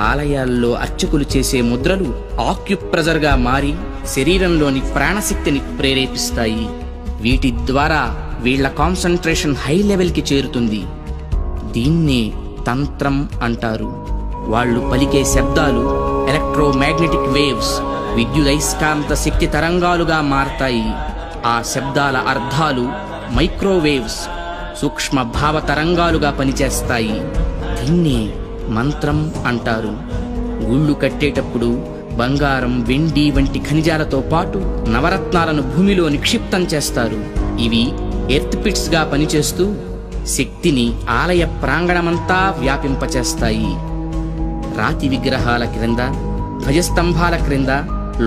ఆలయాల్లో అర్చకులు చేసే ముద్రలు ఆక్యుప్రెజర్గా మారి శరీరంలోని ప్రాణశక్తిని ప్రేరేపిస్తాయి. వీటి ద్వారా వీళ్ల కాన్సంట్రేషన్ హై లెవెల్కి చేరుతుంది. దీన్నే తంత్రం అంటారు. వాళ్ళు పలికే శబ్దాలు ఎలక్ట్రోమాగ్నెటిక్ వేవ్స్, విద్యుదయస్కాంత శక్తి తరంగాలుగా మారతాయి. ఆ శబ్దాల అర్థాలు మైక్రోవేవ్స్, సూక్ష్మ భావ తరంగాలుగా పనిచేస్తాయి. దీన్నే మంత్రం అంటారు. గుళ్ళు కట్టేటప్పుడు బంగారం, వెండి వంటి ఖనిజాలతో పాటు నవరత్నాలను భూమిలో నిక్షిప్తం చేస్తారు. ఇవి ఎర్త్ పిట్స్ గా పనిచేస్తూ శక్తిని ఆలయ ప్రాంగణమంతా వ్యాపింపచేస్తాయి. రాతి విగ్రహాల క్రింద, ధ్వజస్తంభాల క్రింద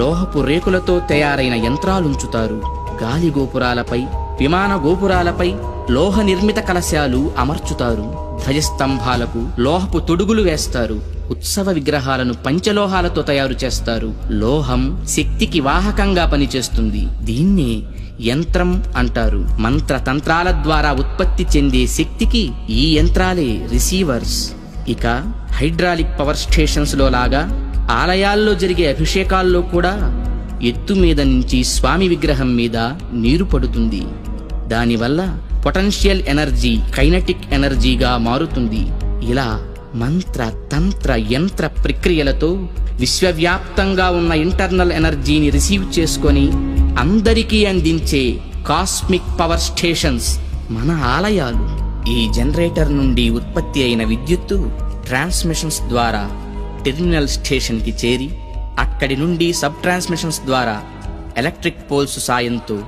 లోహపు రేకులతో తయారైన యంత్రాలుంచుతారు. గాలి గోపురాలపై, విమాన గోపురాలపై లోహ నిర్మిత కలశాలు అమర్చుతారు. ధ్వజస్తంభాలకు లోహపు తొడుగులు వేస్తారు. ఉత్సవ విగ్రహాలను పంచలోహాలతో తయారు చేస్తారు. లోహం శక్తికి వాహకంగా పనిచేస్తుంది. దీన్నే యంత్రం అంటారు. మంత్ర తంత్రాల ద్వారా ఉత్పత్తి చెందే శక్తికి ఈ యంత్రాలే రిసీవర్స్. ఇక హైడ్రాలిక్ పవర్ స్టేషన్స్ లో లాగా ఆలయాల్లో జరిగే అభిషేకాల్లో కూడా ఎత్తు మీద నుంచి స్వామి విగ్రహం మీద నీరు పడుతుంది. దానివల్ల పొటెన్షియల్ ఎనర్జీ కైనటిక్ ఎనర్జీగా మారుతుంది. ఇలా మంత్ర తంత్ర యంత్ర ప్రక్రియలతో విశ్వవ్యాప్తంగా ఉన్న ఇంటర్నల్ ఎనర్జీని రిసీవ్ చేసుకొని అందరికీ అందించే కాస్మిక్ పవర్ స్టేషన్స్ మన ఆలయాలు. ఈ జనరేటర్ నుండి ఉత్పత్తి అయిన విద్యుత్తు ట్రాన్స్మిషన్స్ ద్వారా టెర్మినల్ స్టేషన్ కి చేరి అక్కడి నుండి సబ్ ట్రాన్స్మిషన్స్ ద్వారా ఎలక్ట్రిక్ పోల్స్ సాయంతో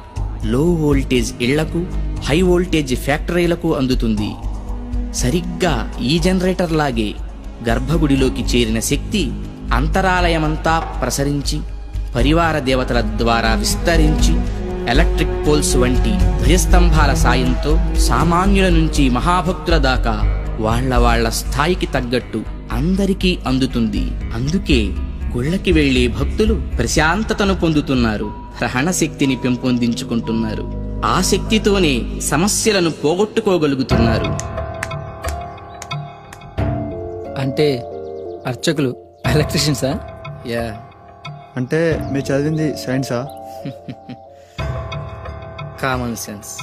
లో వోల్టేజ్ ఇళ్లకు, హై వోల్టేజ్ ఫ్యాక్టరీలకు అందుతుంది. సరిగ్గా ఈ జనరేటర్ లాగే గర్భగుడిలోకి చేరిన శక్తి అంతరాలయమంతా ప్రసరించి పరివార దేవతల ద్వారా విస్తరించి ఎలక్ట్రిక్ పోల్స్ వంటి ధ్వజస్తంభాల సాయంతో సామాన్యుల నుంచి మహాభక్తుల దాకా వాళ్ళ స్థాయికి తగ్గట్టు అందరికీ అందుతుంది. అందుకే గుళ్ళకి వెళ్లే భక్తులు ప్రశాంతతను పొందుతున్నారు, గ్రహణ శక్తిని పెంపొందించుకుంటున్నారు. ఆ శక్తితోనే సమస్యలను పోగొట్టుకోగలుగుతున్నారు. అంటే అర్చకులు ఎలక్ట్రీషియన్సా? యా. అంటే మీరు చదివింది సైన్సా? Common sense.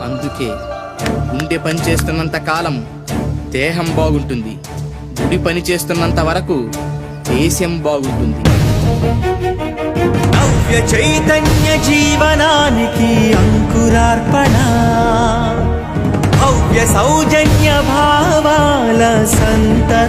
అందుకే గుండె పని చేస్తున్నంత కాలం దేహం బాగుంటుంది, గుడి పని చేస్తున్నంత వరకు దేశం బాగుంటుంది. నవ్య చైతన్య జీవనానికి అంకురార్పణ, భవ్య సౌజన్య భావాల సంతర్పణ.